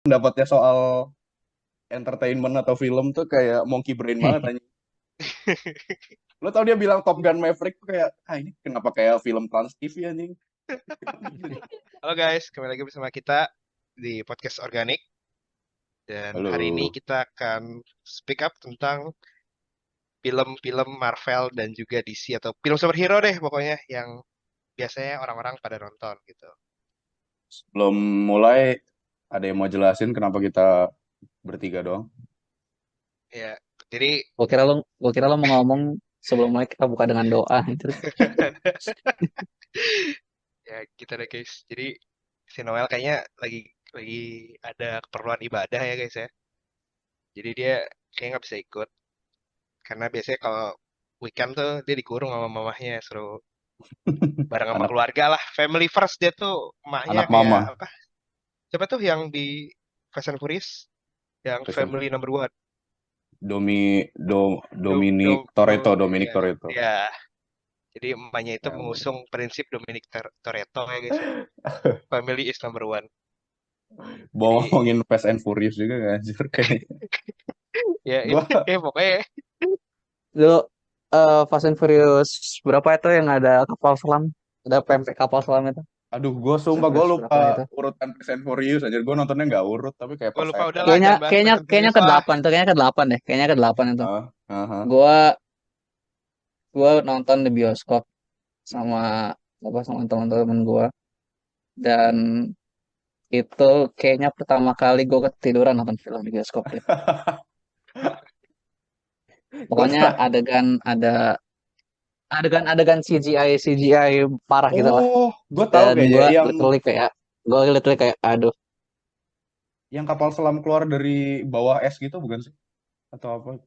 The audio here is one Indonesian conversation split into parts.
Pendapatnya soal entertainment atau film tuh kayak monkey brain banget anjing. Lo tau dia bilang Top Gun Maverick tuh kayak, ini kenapa kayak film Trans TV anjing? Halo guys, kembali lagi bersama kita di podcast Organik dan hari ini Halo. kita akan speak up tentang film-film Marvel dan juga DC atau film superhero deh pokoknya yang biasanya orang-orang pada nonton gitu. Sebelum mulai, ada yang mau jelasin kenapa kita bertiga doang? Ya, jadi Gua kira lo mau ngomong sebelum mulai kita buka dengan doa. Terus ya kita deh guys. Jadi si Noel kayaknya lagi ada keperluan ibadah ya guys ya. Jadi dia kayak nggak bisa ikut karena biasanya kalau weekend tuh dia dikurung sama mamahnya suruh bareng sama Anak keluarga lah, family first dia tuh emaknya anak kayak mama, apa, siapa tuh yang di Fast and Furious yang Fast and family Furious. number one. Dominic Toretto, Dominic Ya, Toretto. ya, jadi emaknya itu Ya, mengusung prinsip Dominic Toretto ya guys ya, family is number one. Jadi bohongin Fast and Furious juga gak anjir kayak ya itu gua. ya pokoknya dulu Fast and Furious berapa itu yang ada kapal selam, ada PMP kapal selam itu. Aduh, gue Fast and sumpah gue Furious lupa berapa itu? urutan Fast and Furious aja. Gue nontonnya nggak urut, tapi kayak gue per lupa, second. udahlah Kayaknya jangan bahas kayaknya Fast and kayaknya Furious ke lah. delapan tuh, kayaknya ke delapan deh, kayaknya ke delapan itu. Ah, ah. Gua gua nonton di bioskop sama sama teman-teman gua, dan itu kayaknya pertama kali gua ketiduran nonton film di bioskop deh. Gue Pokoknya tak. adegan CGI parah gitu lah. Oh, gue tahu Dan kayaknya gue yang literally kayak aduh. kapal selam keluar dari bawah es gitu bukan sih? Atau apa?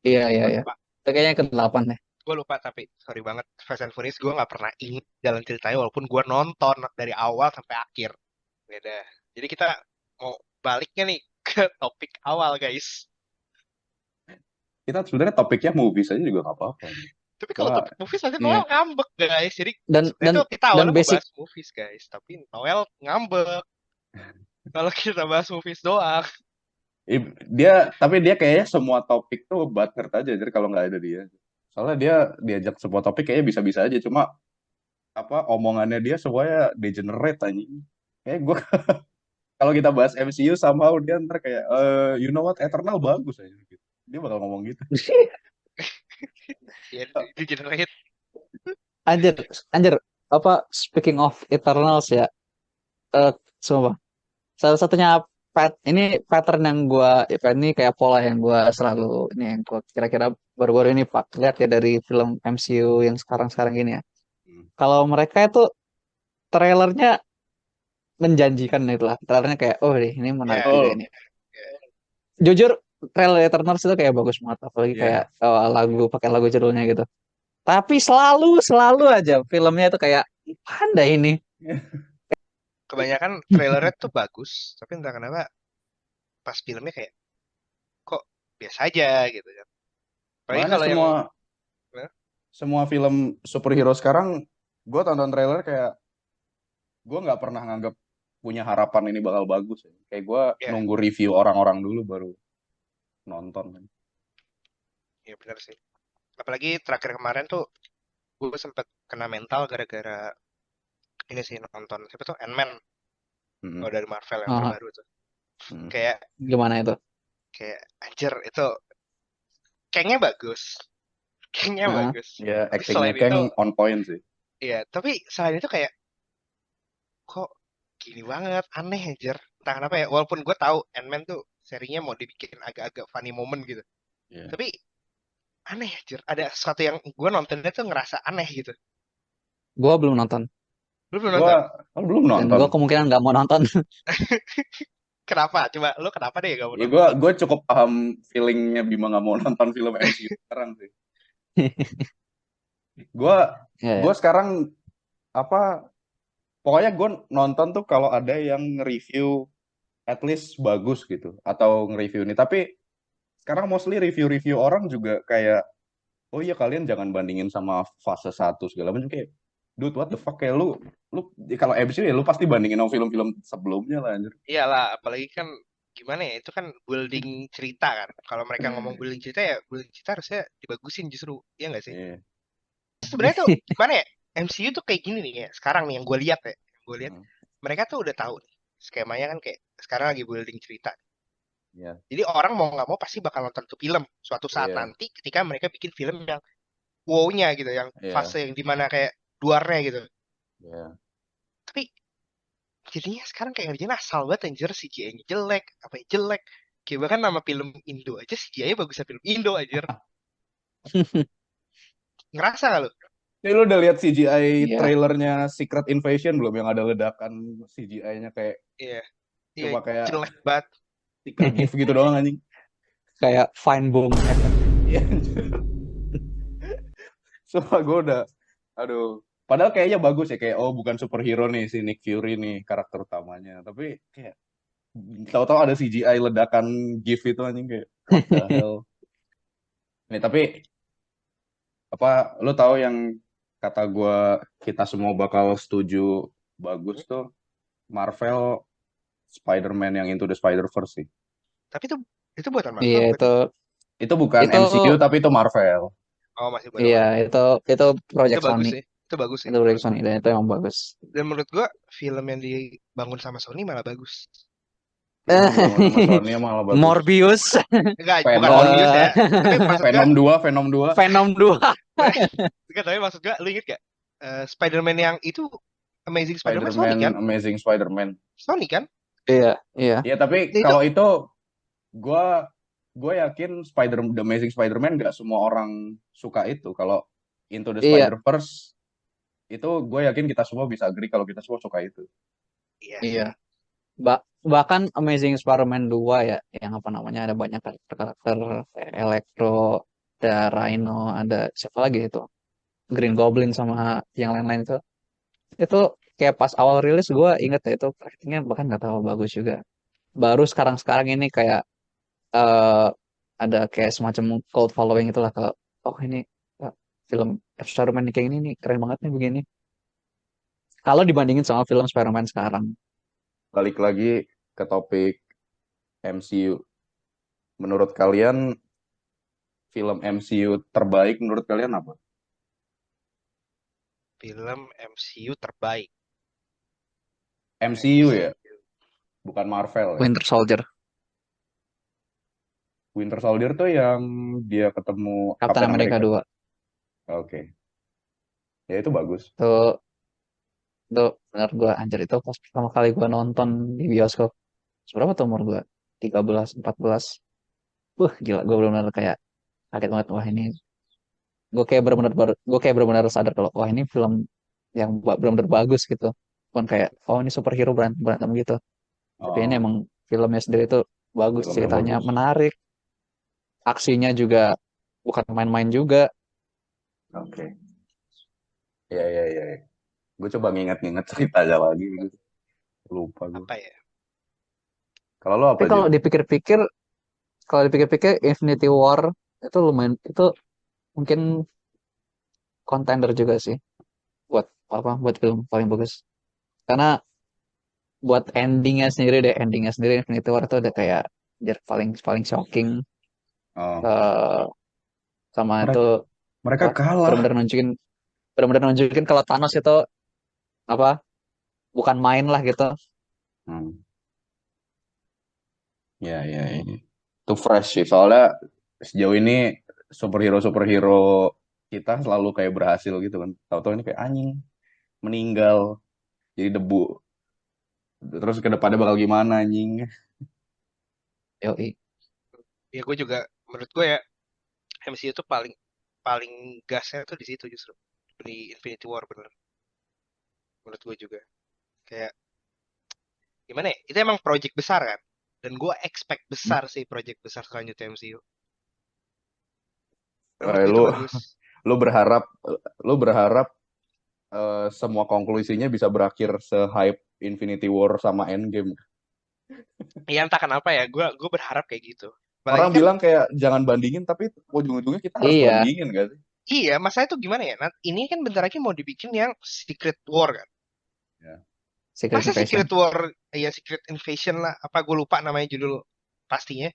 Iya, iya, gue iya, lupa itu kayaknya ke-8 deh. gue lupa tapi sorry banget, Fast and Furious gue nggak pernah inget jalan ceritanya walaupun gue nonton dari awal sampai akhir. Beda. Jadi kita mau baliknya nih ke topik awal guys. Kita sebenarnya topiknya movies aja juga nggak apa-apa. Tapi kalau Soalnya topik movies nanti Noel Iya. ngambek guys. Jadi dan sebenarnya dan tuh kita dan awalnya mau basic. bahas movies guys. Tapi Noel ngambek kalau kita bahas movies doang. tapi dia kayaknya semua topik tuh butthurt aja. Jadi kalau nggak ada dia, soalnya dia diajak semua topik kayaknya bisa-bisa aja. Cuma apa omongannya dia semuanya degenerate anjing. Kayak gue kalau kita bahas MCU somehow dia ntar kayak you know what Eternal bagus aja gitu. Dia bakal ngomong gitu. Ya itu generate. Anjir, anjir, apa, speaking of Eternals ya, eh sumpah, salah satunya ini pattern yang ini kayak pola yang gua selalu, ini yang gua kira-kira baru-baru ini Pak lihat ya dari film MCU yang sekarang-sekarang ini ya. Hmm. Kalau mereka itu trailernya menjanjikan, itu lah trailernya kayak, oh ini menarik Ya, juga Betul. ini. Jujur, trailer Eternals itu kayak bagus banget, apalagi kayak Ya. pakai lagu judulnya gitu. Tapi selalu selalu aja filmnya itu kayak panda ini. kebanyakan trailernya tuh bagus, tapi entah kenapa pas filmnya kayak kok biasa aja gitu kan. Apalagi Makanya kalau yang semua eh, semua film superhero sekarang gue tonton trailer kayak gue nggak pernah nganggap punya harapan ini bakal bagus ya. Kayak gue ya, nunggu review orang-orang dulu baru nonton kan. ya benar sih. Apalagi terakhir kemarin tuh gue sempet kena mental gara-gara ini sih nonton siapa tuh Ant-Man, Mm-mm. kalau dari Marvel yang Ah, terbaru tuh. Mm. Kayak gimana itu? kayak anjir itu kayaknya bagus. Kayaknya Ah, bagus. Ya Tapi actingnya selain itu Kang on point sih. ya, tapi selain itu kayak kok gini banget, aneh anjir. Entah kenapa ya, walaupun gue tahu Ant-Man tuh serinya mau dibikin agak-agak funny moment gitu. Ya. Tapi aneh anjir, ada sesuatu yang gue nontonnya tuh ngerasa aneh gitu. gua belum nonton, Lu belum Gua nonton? belum dan nonton. gua kemungkinan nggak mau nonton. Kenapa? Coba lu kenapa deh gak mau Ya nonton? gue cukup paham feelingnya Bima nggak mau nonton film MCU sekarang sih. Gue Ya, gue ya. sekarang apa pokoknya gue nonton tuh kalau ada yang nge-review at least bagus gitu atau nge-review ini. Tapi sekarang mostly review-review orang juga kayak oh iya kalian jangan bandingin sama fase satu segala macam kayak dude what the fuck, kayak lu kalau MCU ya lu pasti bandingin sama film-film sebelumnya lah anjir. Iyalah, apalagi kan gimana ya, itu kan building cerita kan. Kalau mereka ngomong building cerita ya building cerita harusnya dibagusin justru, iya nggak sih? Iya. Sebenarnya tuh gimana ya, MCU tuh kayak gini nih ya. Sekarang nih yang gue lihat ya, Hmm. mereka tuh udah tahu nih skemanya kan kayak sekarang lagi building cerita. Iya. Jadi orang mau nggak mau pasti bakal nonton tuh film suatu saat Iya. nanti ketika mereka bikin film yang wow-nya gitu, yang Iya. fase yang dimana kayak luarnya gitu. Iya. Tapi jadinya sekarang kayak ngerjain asal banget anjir, CGI-nya jelek, apa ya jelek. Kayak bahkan nama film Indo aja CGI-nya bagusnya film Indo anjir. Ngerasa gak lu? Ini lu udah lihat CGI Iya. trailernya Secret Invasion belum, yang ada ledakan CGI-nya kayak Iya, iya cuma kayak jelek banget. stiker GIF gitu doang anjing. Kayak fine boom effect. Iya anjir. Sumpah gue udah, aduh. Padahal kayaknya bagus ya, kayak oh bukan superhero nih si Nick Fury nih karakter utamanya. Tapi kayak tahu-tahu ada CGI ledakan GIF itu anjing, kayak what the hell. Nih tapi apa lu tahu yang kata gue kita semua bakal setuju bagus tuh Marvel Spider-Man yang Into the Spider-Verse sih. Tapi itu buatan Marvel Iya berarti. Itu bukan itu MCU tapi itu Marvel. Oh, masih buatan iya Marvel. itu Itu project bagus Sony. sih. Itu bagus sih. Itu project Sony dan itu emang bagus. Dan menurut gua film yang dibangun sama Sony malah bagus. Film yang dibangun sama Sony malah bagus. Morbius, Enggak, bukan Venom. Morbius ya. Tapi maksud gua, Venom 2. Venom 2. enggak, tapi maksud gua, lu inget gak? Spider-Man yang itu Amazing Spider-Man Sony kan? Amazing Spider-Man. Sony kan? Iya, iya. Iya, tapi Itu- kalau itu gue yakin The Amazing Spider-Man nggak semua orang suka itu. Kalau Into the Iya. Spider-Verse itu gue yakin kita semua bisa agree kalau kita semua suka itu. Iya. Iya. Bahkan Amazing Spider-Man 2 ya, yang apa namanya, ada banyak karakter kayak Electro, ada Rhino, ada siapa lagi itu? Green Goblin sama yang lain-lain itu. Itu kayak pas awal rilis gue inget ya, itu ratingnya bahkan nggak terlalu bagus juga. Baru sekarang-sekarang ini kayak eh ada kayak semacam cult following itulah, ke oh ini film Spider-Man kayak gini nih keren banget nih begini. Kalau dibandingin sama film Spider-Man sekarang. Balik lagi ke topik MCU. Menurut kalian film MCU terbaik menurut kalian apa? Film MCU terbaik. MCU ya, bukan Marvel ya. Winter Soldier, Winter Soldier tuh yang dia ketemu Captain America 2. Oke. Ya itu bagus. Itu benar gue anjir, itu pas pertama kali gue nonton di bioskop. Seberapa tuh umur gue? 13, 14. Gila, gue benar-benar kayak kaget banget. Wah ini, gue kayak benar-benar sadar kalau wah ini film yang benar-benar bagus gitu. Bukan kayak oh ini superhero berantem berantem gitu. Tapi ini Oh, emang filmnya sendiri tuh bagus, Filmnya ceritanya bagus. menarik, aksinya juga bukan main-main juga. Oke. Ya. Gue coba nginget-nginget cerita aja lagi gitu. Lupa gue. Apa ya? Kalau lo apa Tapi kalau aja? dipikir-pikir Infinity War itu lumayan, itu mungkin contender juga sih buat film paling bagus. Karena buat endingnya sendiri Infinity War itu udah kayak paling paling shocking, Oh, eh, sama mereka, itu mereka apa, kalah. benar-benar nunjukin kalau Thanos itu apa, bukan main lah gitu. Hmm. Ya. Itu fresh sih. Soalnya sejauh ini superhero kita selalu kayak berhasil gitu kan. Tahu-tahu ini kayak anjing meninggal jadi debu. Terus ke depannya bakal gimana anjing? Yoi. Ya gue juga, menurut gue ya MCU tuh paling paling gasnya tuh di situ justru, di Infinity War bener. Menurut gue juga kayak gimana ya? Itu emang project besar kan? Dan gue expect besar sih project besar selanjutnya MCU. Menurut gue itu Lu bagus. lu berharap lu berharap semua konklusinya bisa berakhir se-hype Infinity War sama Endgame. Ya entah kenapa ya, gue berharap kayak gitu. Apalagi Orang kan bilang kayak jangan bandingin, tapi ujung-ujungnya kita harus Iya, bandingin gak sih? Iya, masalah itu gimana ya? Nah, ini kan bentar lagi mau dibikin yang Secret War kan. Ya. Secret Masa Invasion. Secret War, ya Secret Invasion lah, apa gue lupa namanya judul pastinya.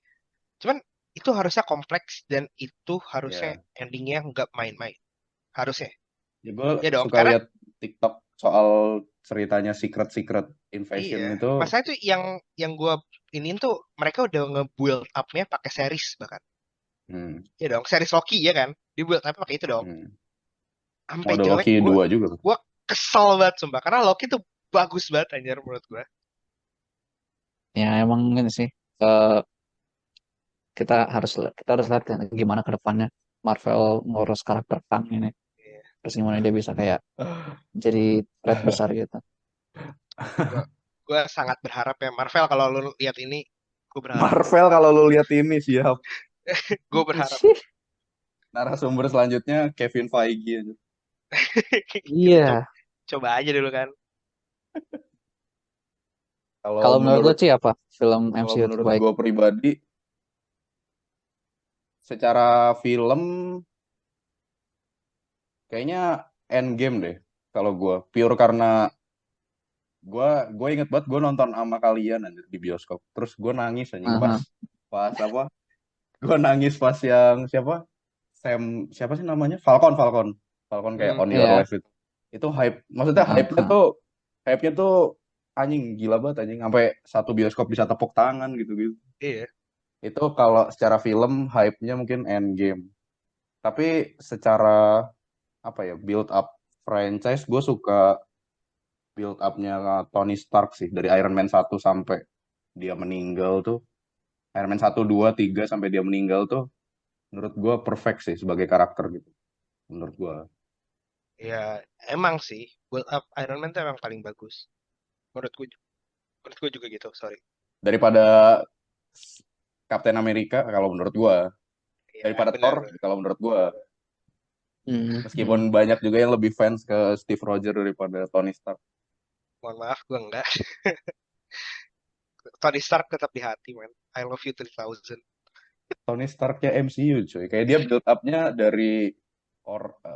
Cuman itu harusnya kompleks dan itu harusnya Ya. endingnya nggak main-main. Harusnya. Ya gue Ya dong, suka karena lihat TikTok soal ceritanya Secret Secret iya. Invasion itu. Masa itu yang gue ini tuh mereka udah nge-build up-nya pakai series bahkan. Hmm, Ya dong, series Loki ya kan? Di build up pakai itu dong. hmm. Sampai Mode jelek Loki gue 2 juga kan. gue kesel banget sumpah karena Loki tuh bagus banget anjir menurut gue. Ya emang ini sih. eh, kita harus lihat kan gimana ke depannya Marvel ngurus karakter Kang ini. Iya. Terus gimana dia bisa kayak jadi threat besar gitu. Gue gue sangat berharap ya Marvel kalau lu lihat ini gue berharap Marvel kalau lu lihat ini siap. gue berharap Narasumber selanjutnya Kevin Feige aja. kita coba Iya. coba aja dulu kan. Kalau Kalau menurut lo menurut sih apa film kalau MCU menurut terbaik? gue pribadi, secara film kayaknya Endgame deh. Kalau gue pure karena gue inget banget gue nonton sama kalian anjir di bioskop. Terus gue nangis anjing pas Aha. pas apa? Gue nangis pas yang siapa? Siapa sih namanya? Falcon Falcon. Falcon kayak Hmm, on your Iya. left itu. Itu hype. Maksudnya Aha. hype-nya tuh anjing gila banget anjing sampai satu bioskop bisa tepuk tangan gitu-gitu. iya. Itu kalau secara film hype-nya mungkin Endgame. Tapi secara apa ya build up franchise gue suka build up-nya Tony Stark sih dari Iron Man 1 sampai dia meninggal tuh Iron Man 1 2 3 sampai dia meninggal tuh menurut gue perfect sih sebagai karakter gitu menurut gue Ya emang sih build up Iron Man tuh emang paling bagus menurut gue juga gitu sorry. daripada Captain America kalau menurut gue Ya daripada benar Thor benar. kalau menurut gue Hmm. meskipun Hmm. banyak juga yang lebih fans ke Steve Rogers daripada Tony Stark. Mohon maaf gue enggak. Tony Stark tetap di hati man. I love you 3000. Tony Starknya MCU cuy kayak dia build up-nya dari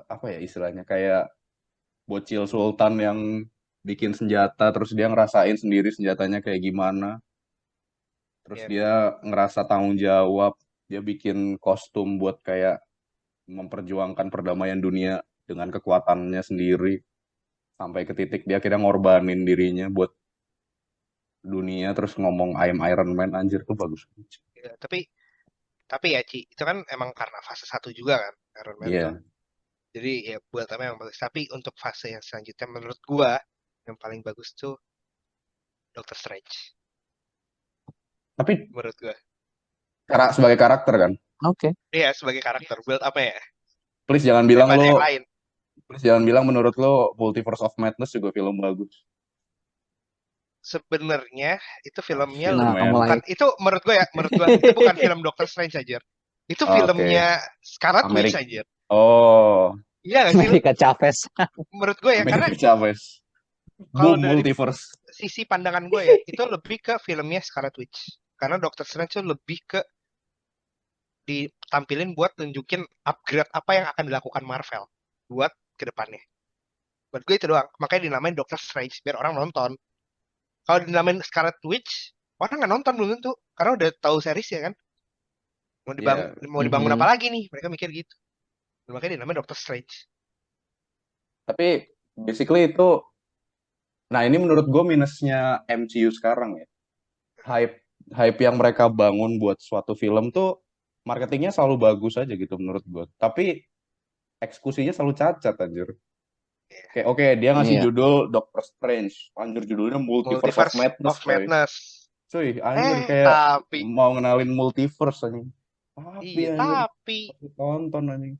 apa ya istilahnya kayak bocil sultan yang bikin senjata terus dia ngerasain sendiri senjatanya kayak gimana terus Ya dia ngerasa tanggung jawab dia bikin kostum buat kayak memperjuangkan perdamaian dunia dengan kekuatannya sendiri sampai ke titik dia akhirnya ngorbanin dirinya buat dunia terus ngomong I am Iron Man anjir tuh bagus. ya, tapi ya Ci, itu kan emang karena fase satu juga kan Iron Man tuh. Iya. Jadi ya buat apa yang bagus. Tapi untuk fase yang selanjutnya menurut gua yang paling bagus tuh Doctor Strange. Tapi Menurut gua. sebagai karakter kan Oke. Iya sebagai karakter build apa ya please jangan bilang daripada yang lo lain. please jangan bilang menurut lo Multiverse of Madness juga film bagus. Sebenarnya itu Ah filmnya shit Nah, man. bukan mulai. itu menurut gua itu bukan film Doctor Strange aja. Itu Oke. filmnya Scarlet Witch Amerika. aja. Oh, Iya gak sih lu? Amerika Chavez. Menurut gue ya karena Amerika Chavez. kalau Boom dari multiverse. sisi pandangan gue ya itu lebih ke filmnya Scarlet Witch. Karena Doctor Strange itu lebih ke ditampilin buat tunjukin upgrade apa yang akan dilakukan Marvel buat ke depannya. Buat gue itu doang. Makanya dinamain Doctor Strange biar orang nonton. Kalau dinamain Scarlet Witch, orang nggak nonton belum tentu karena udah tahu series ya kan. Iya. Mau dibangun apa Mhm. lagi nih? Mereka mikir gitu. Makanya dinamain Doctor Strange. Tapi basically itu, nah ini menurut gue minusnya MCU sekarang ya. Hype, hype yang mereka bangun buat suatu film tuh marketingnya selalu bagus aja gitu menurut gue. Tapi eksekusinya selalu cacat anjir. Ya. Kayak oke dia ngasih Iya. judul Doctor Strange. Anjir judulnya Multiverse of Multiverse Madness of coy. Madness. Cuy, anjir kayak Tapi mau ngenalin multiverse anjing. Tapi iya, anjir, tapi pasti tonton anjing.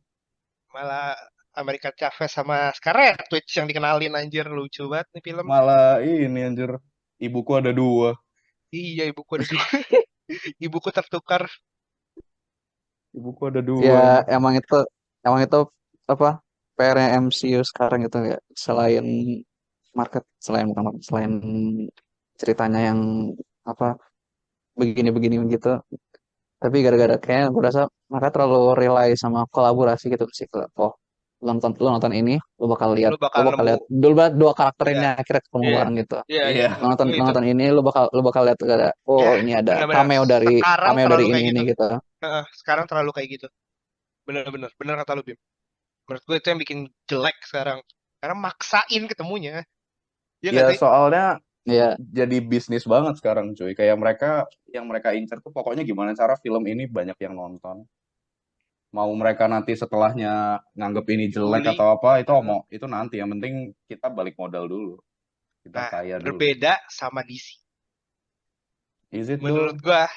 malah Amerika Chavez sama Scarlet Witch yang dikenalin anjir lucu banget nih film. Malah ini anjir, ibuku ada dua. Iya, ibuku ada dua. Ibuku tertukar. Ibuku ada Ya dua anjing. emang itu apa PR-nya MCU sekarang itu ya selain market selain bukan market, selain ceritanya yang apa begini-begini begitu Tapi gara-gara kayaknya gue rasa mereka terlalu rely sama kolaborasi gitu sih. Oh, lu nonton ini, Lu lu bakal bakal nemu, lihat dua karakter iya, ini akhirnya ketemu iya, bareng gitu. iya, iya. Iya. Lu Menurut nonton gue lu itu, nonton ini, lu bakal lihat ada ya, ini ada benar-benar. cameo dari Sekarang cameo dari terlalu kayak ini gitu. gitu. Heeh, sekarang terlalu kayak gitu. Bener-bener, bener kata lu, Bim. Menurut gue itu yang bikin jelek sekarang. Karena maksain ketemunya. Iya Ya nggak sih? soalnya Iya, jadi bisnis banget sekarang cuy. Kayak mereka yang mereka incer tuh pokoknya gimana cara film ini banyak yang nonton. Mau mereka nanti setelahnya nganggep ini jelek Bully. atau apa itu Heeh. itu nanti. Yang penting kita balik modal dulu. Kita Nah, kaya dulu. berbeda sama DC. Is it Menurut though? gua,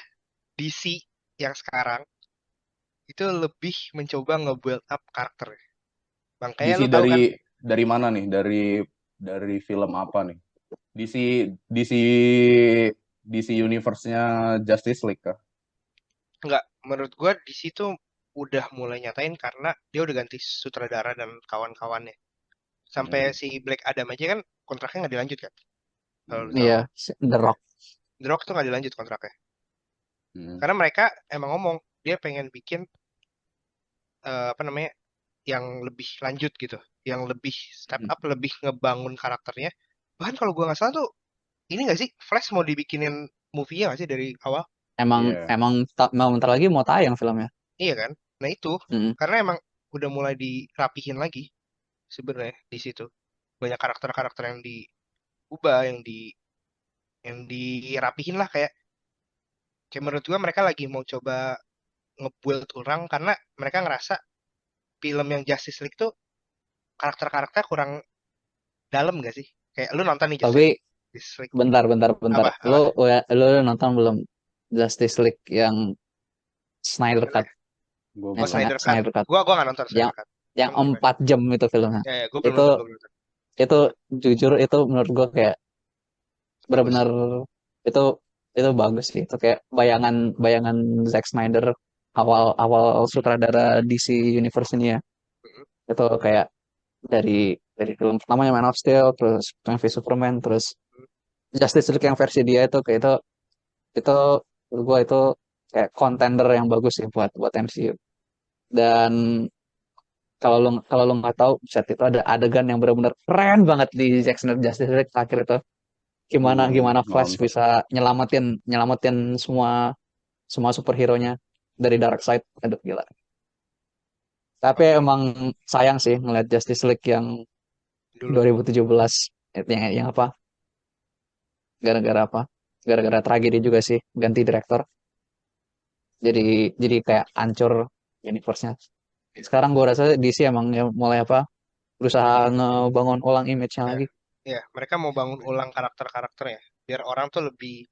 DC yang sekarang itu lebih mencoba nge-build up karakter. Makanya DC lu tahu kan, dari mana nih? Dari film apa nih? DC DC DC Universe-nya Justice League kah? nggak, menurut gua DC tuh udah mulai nyatain karena dia udah ganti sutradara dan kawan-kawannya. Sampai Hmm. si Black Adam aja kan kontraknya nggak dilanjut kan? Kalau lu tahu. iya, The Rock. The Rock tuh nggak dilanjut kontraknya. Hmm. Karena mereka emang ngomong, dia pengen bikin, apa namanya, yang lebih lanjut gitu. Yang lebih step Hmm. up, lebih ngebangun karakternya. Bahkan kalau gua nggak salah tuh, ini nggak sih, Flash mau dibikin movie-nya nggak sih dari awal? Emang Iya. emang mau bentar lagi mau tayang filmnya. Iya kan? Nah itu, Mm. karena emang udah mulai dirapihin lagi sebenarnya di situ. Banyak karakter-karakter yang diubah, yang dirapihin lah, kayak kayak menurut gua mereka lagi mau coba nge-build orang karena mereka ngerasa film yang Justice League tuh karakter-karakter kurang dalam gak sih? Kayak lu nonton nih Tapi Justice League. bentar. Apa? Lu Apa? lu nonton belum Justice League yang Snyder Mana? Cut? Gue Oh, belum Snyder nonton. Cut. Snyder Cut Gua nggak nonton yang Snyder Cut. yang Gimana gimana? 4 jam itu filmnya. Ya, gue belum Itu nonton, gue belum nonton. itu jujur itu menurut gue kayak Bagus. benar-benar itu itu bagus sih. Itu kayak bayangan bayangan Zack Snyder awal awal sutradara DC Universe ini ya. Mm-mm. Itu kayak dari film pertamanya Man of Steel, terus Batman v Superman, terus Justice League yang versi dia itu kayak itu menurut gue itu kayak contender yang bagus sih buat MCU. Dan kalau lu nggak tahu set itu ada adegan yang benar-benar keren banget di Zack Snyder Justice League akhir itu. Gimana Belum gimana Flash nonton. bisa nyelamatin nyelamatin semua semua superhero-nya dari Darkseid. Aduh gila. Tapi Oke. emang sayang sih ngeliat Justice League yang Dulu. 2017 yang apa? Gara-gara apa? Gara-gara tragedi juga sih ganti direktor. Jadi kayak ancur universe-nya. Sekarang gue rasa DC emang ya mulai apa? Berusaha ngebangun ulang image-nya Ya, lagi. ya, mereka mau bangun ulang karakter-karakternya biar orang tuh lebih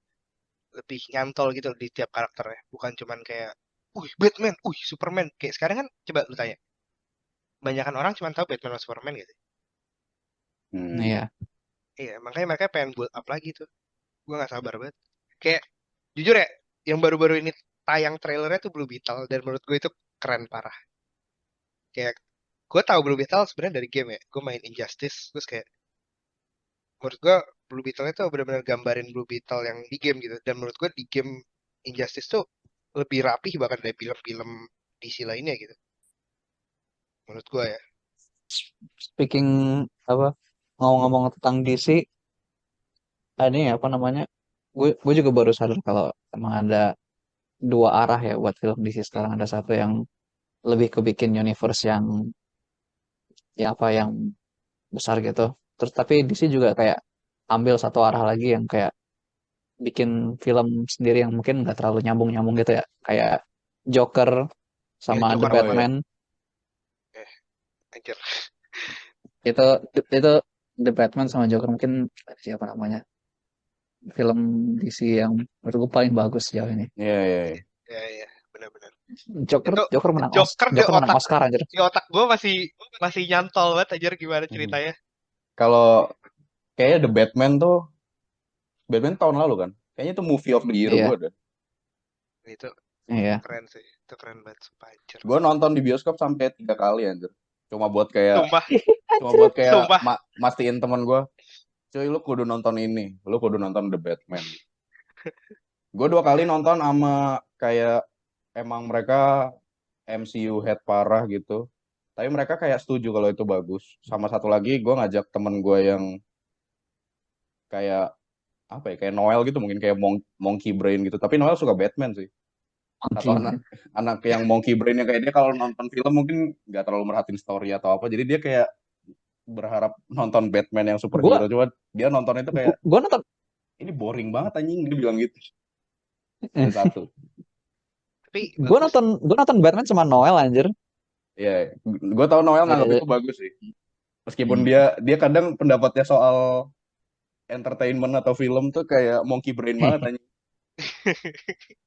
lebih nyantol gitu di tiap karakternya. Bukan cuman kayak, Batman, Superman. Kayak sekarang kan, coba lu tanya. Banyakan orang cuma tahu Batman sama Superman gitu. Hmm. Iya. Iya, makanya mereka pengen build up lagi tuh. Gue nggak sabar banget. Kayak, jujur ya, yang baru-baru ini tayang trailernya tuh Blue Beetle. Dan menurut gue itu keren parah. Kayak, gue tahu Blue Beetle sebenarnya dari game ya. Gue main Injustice, terus kayak, menurut gue Blue Beetle itu benar-benar gambarin Blue Beetle yang di game gitu. Dan menurut gue di game Injustice tuh lebih rapih bahkan dari film-film DC lainnya gitu. Menurut gue ya. Speaking apa ngomong-ngomong tentang DC, ini apa namanya? Gue juga baru sadar kalau emang ada dua arah ya buat film DC Hmm. sekarang. Ada satu yang lebih ke bikin universe yang ya apa yang besar gitu. Terus tapi DC juga kayak ambil satu arah lagi yang kayak bikin film sendiri yang mungkin nggak terlalu nyambung-nyambung gitu ya. Kayak Joker Ya, sama The Joker Oh apa? iya. Batman. Eh, anjir. Itu itu The Batman sama Joker mungkin siapa namanya? Film DC yang menurut gue paling bagus sejauh ini. Iya, iya, iya. Ya, ya, benar-benar. Joker Itu Joker menang Joker Joker menang Oscar anjir. di otak gue masih masih nyantol banget anjir gimana Mhm. ceritanya. Kalau kayaknya The Batman tuh Batman tahun lalu kan? Kayaknya itu movie of the year gue Iya, deh. Itu iya. keren sih. Itu keren banget sumpah anjir. Gue nonton di bioskop sampai 3 kali anjir. Cuma buat kayak Sumpah, cuma buat kayak sumpah. mastiin temen gue, cuy lu kudu nonton ini, lu kudu nonton The Batman. Gue 2 kali nonton sama kayak emang mereka MCU head parah gitu. Tapi mereka kayak setuju kalau itu bagus. Sama satu lagi gue ngajak temen gue yang kayak apa ya, kayak Noel gitu, mungkin kayak Monkey Brain gitu. Tapi Noel suka Batman sih. Atau Oke. anak yang Monkey Brain yang kayak dia kalau nonton film mungkin nggak terlalu merhatiin story atau apa. Jadi dia kayak berharap nonton Batman yang Gua superhero. Cuma dia nonton itu kayak gua nonton ini boring banget anjing, dia bilang gitu. Itu satu. Tapi bagus. gua nonton Batman sama Noel anjir. Ya, gue tahu Noel nganggap Eh, itu bagus sih. Meskipun hmm. dia kadang pendapatnya soal entertainment atau film tuh kayak Monkey Brain banget anjing.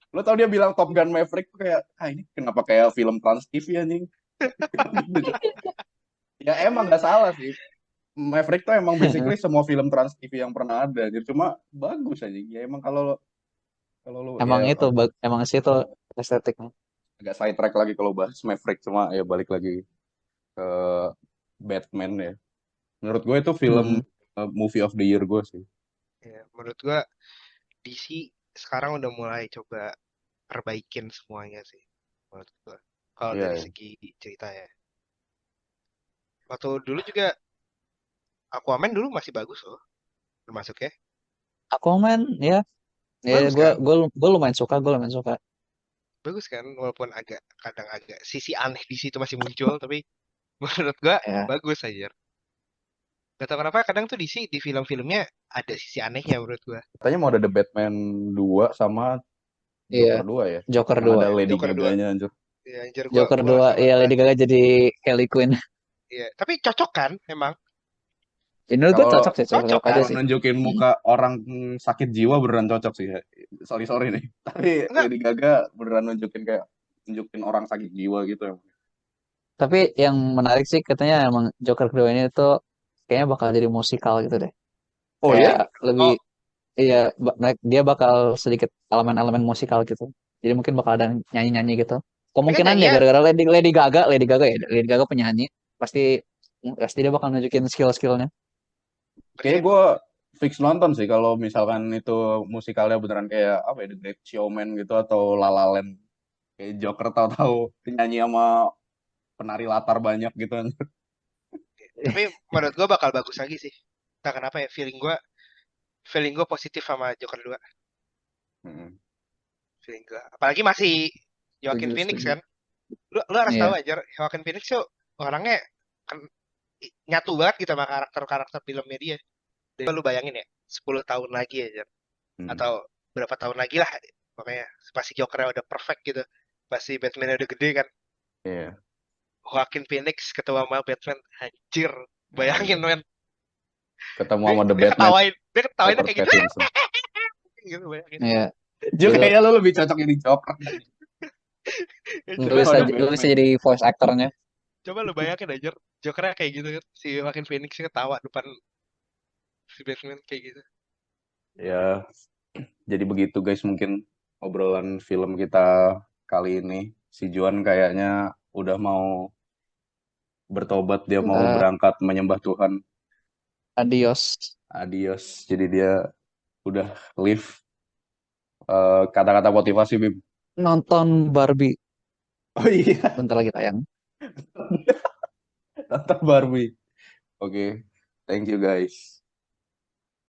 Lo tau dia bilang Top Gun Maverick tuh kayak, ah ini kenapa kayak film Trans TV anjing. Ya emang gak salah sih. Maverick tuh emang basically semua film Trans TV yang pernah ada. Jadi cuma bagus aja. Ya emang kalau lo ya Emang itu emang sih itu estetiknya. agak side track lagi kalau bahas Maverick, cuma ya balik lagi ke Batman ya. Menurut gue itu film Hmm. movie of the year gue sih. Ya, menurut gua DC sekarang udah mulai coba perbaikin semuanya sih. Menurut gua. Kalau Iya, dari ya. segi cerita ya. Waktu dulu juga Aquaman dulu masih bagus loh. Termasuk ya. Aquaman ya, ya Bagus gue kan? gue lumayan suka. Bagus kan? Walaupun agak kadang agak sisi aneh di situ masih muncul, tapi menurut gua Ya, bagus aja. Gak tau kenapa kadang tuh DC di film-filmnya ada sisi anehnya menurut gua. Katanya mau ada The Batman 2 sama iya. Joker 2 ya. Joker Yang 2. ada Lady Joker 2. Gaga-nya anjir. Ya anjir gua Joker gua 2 demen ya, banget. Lady Gaga jadi Harley Quinn. Iya, tapi cocok kan emang? Ini menurut gue Kalau cocok sih, Cocok cocok aja kan? kalau sih. nunjukin Hmm. muka orang sakit jiwa beneran cocok sih. Sorry sorry nih. Tapi Enggak, Lady Gaga beneran nunjukin orang sakit jiwa gitu. Tapi yang menarik sih katanya emang Joker kedua ini tuh kayaknya bakal jadi musikal gitu deh. Oh Kayak ya? lebih, oh iya, dia bakal sedikit elemen-elemen musikal gitu. Jadi mungkin bakal ada nyanyi-nyanyi gitu. tapi kan Kemungkinan ya nyanyian gara-gara Lady Gaga ya, Lady Gaga penyanyi, pasti pasti dia bakal nunjukin skill-skillnya. Kayaknya berarti gue fix nonton sih kalau misalkan itu musikalnya beneran kayak apa ya, The Great Showman gitu atau La La Land. Kayak Joker tahu-tahu nyanyi sama penari latar banyak gitu. tapi menurut gua bakal bagus lagi sih. Entah kenapa ya feeling gua positif sama Joker 2. Mm-mm. Feeling gua. Apalagi masih Joaquin Setuju, Phoenix setuju. kan. Lu harus tahu Iya. aja Joaquin Phoenix tuh orangnya kan nyatu banget gitu sama karakter-karakter filmnya dia. Jadi lu bayangin ya, 10 tahun lagi aja Hmm. atau berapa tahun lagi lah makanya pasti Jokernya udah perfect gitu. Pasti Batman udah gede kan. Iya. Joaquin Phoenix ketemu sama Batman, anjir. Bayangin Anjir. men, Ketemu dia, sama The dia Batman, ketawain, dia ketawainnya Robert kayak gitu, Pattinson. gitu bayangin. Iya. Juga Itu kayaknya lo lebih cocok jadi Joker Anjir, lu bisa daripada lu bisa Batman. jadi voice actornya. coba lu bayangin aja, Jokernya kayak gitu kan, si Joaquin Phoenix ketawa depan si Batman kayak gitu. Ya, jadi begitu guys mungkin obrolan film kita kali ini. Si Juan kayaknya udah mau bertobat, dia mau Eh, berangkat menyembah Tuhan. Adios. Adios. Jadi dia udah leave. Kata-kata motivasi Bim. Nonton Barbie Oh iya, bentar lagi tayang. nonton Barbie. Oke, thank you guys.